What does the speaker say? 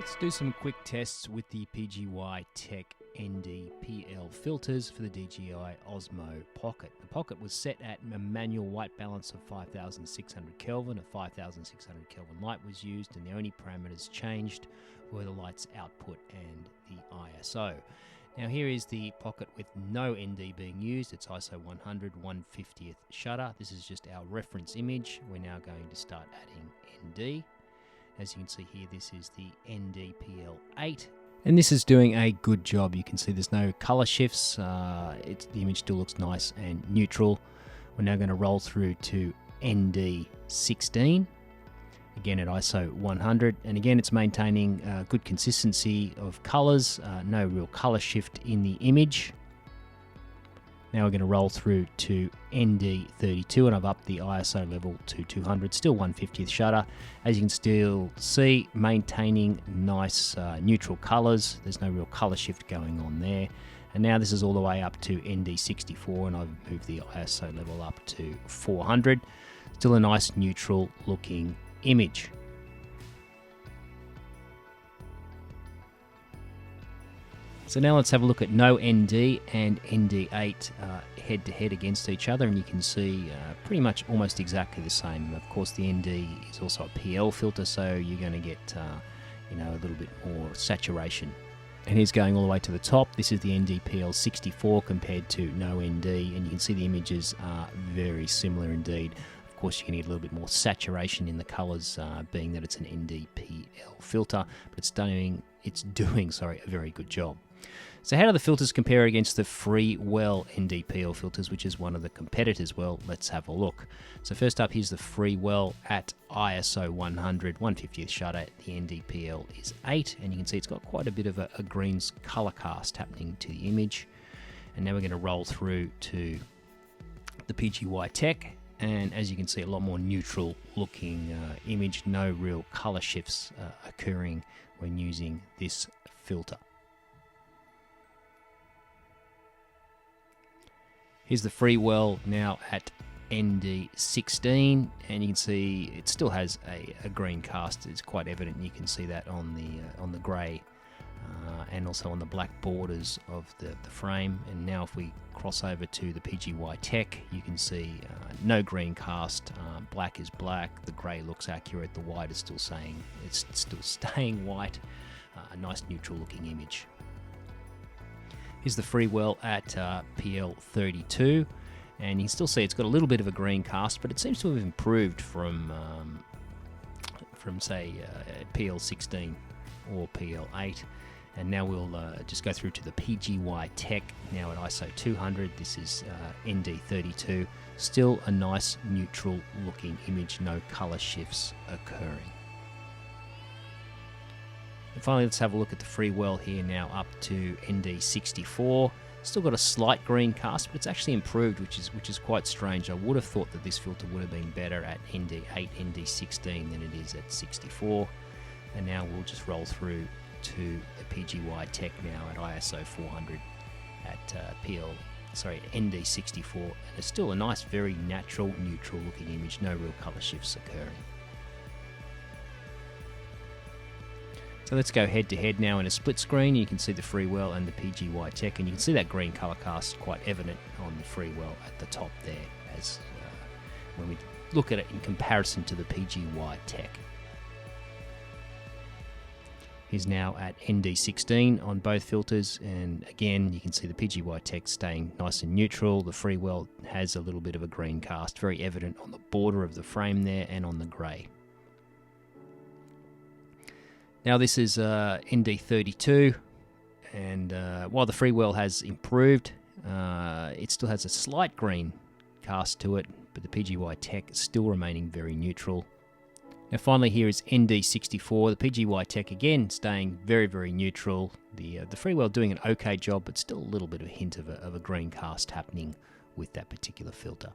Let's do some quick tests with the PGYTECH ND PL filters for the DJI Osmo Pocket. The Pocket was set at a manual white balance of 5600 Kelvin. A 5600 Kelvin light was used, and the only parameters changed were the light's output and the ISO. Now here is the Pocket with no ND being used. It's ISO 100 1/50th shutter. This is just our reference image. We're now going to start adding ND. As you can see here, this is the ND-PL8, and this is doing a good job. You can see there's no color shifts. The image still looks nice and neutral. We're now going to roll through to ND16, again at ISO 100, and again it's maintaining good consistency of colors, no real color shift in the image. Now we're going to roll through to ND32, and I've upped the ISO level to 200, still 1/50th shutter. As you can still see, maintaining nice neutral colors. There's no real color shift going on there. And now this is all the way up to ND64, and I've moved the ISO level up to 400. Still a nice neutral looking image. So now let's have a look at no ND and ND8 head to head against each other, and you can see pretty much almost exactly the same. Of course, the ND is also a PL filter, so you're going to get a little bit more saturation. And here's going all the way to the top. This is the ND-PL64 compared to no ND, and you can see the images are very similar indeed. Of course, you can get a little bit more saturation in the colors, being that it's an ND-PL filter, but it's doing a very good job. So how do the filters compare against the Freewell ND PL filters, which is one of the competitors? Well, let's have a look. So first up, here's the Freewell at ISO 100, 1/50th shutter. The ND PL is 8, and you can see it's got quite a bit of a green color cast happening to the image. And now we're going to roll through to the PGYTECH, and as you can see, a lot more neutral looking image, no real color shifts occurring when using this filter. Here's the Freewell now at ND16, and you can see it still has a green cast. It's quite evident, and you can see that on the grey and also on the black borders of the frame. And now if we cross over to the PGYTECH, you can see no green cast. Black is black. The grey looks accurate. The white is still staying white. A nice neutral looking image. Here's the Freewell at PL32, and you can still see it's got a little bit of a green cast, but it seems to have improved from say PL16 or PL8. And now we'll just go through to the PGYTECH now at ISO 200. This is ND32. Still a nice neutral looking image, no color shifts occurring. And finally, let's have a look at the Freewell here now up to ND64. Still got a slight green cast, but it's actually improved, which is quite strange. I would have thought that this filter would have been better at ND8, ND16 than it is at 64. And now we'll just roll through to the PGYTECH now at ISO 400 at ND64. And it's still a nice, very natural, neutral looking image, no real color shifts occurring. So let's go head to head now in a split screen. You can see the Freewell and the PGYTECH, and you can see that green color cast quite evident on the Freewell at the top there, as when we look at it in comparison to the PGYTECH. Here's now at ND16 on both filters, and again you can see the PGYTECH staying nice and neutral. The Freewell has a little bit of a green cast, very evident on the border of the frame there and on the grey. Now this is ND32, and while the Freewell has improved, it still has a slight green cast to it, but the PGYTECH is still remaining very neutral. Now finally here is ND64, the PGYTECH again staying very, very neutral. The Freewell doing an okay job, but still a little bit of a hint of a green cast happening with that particular filter.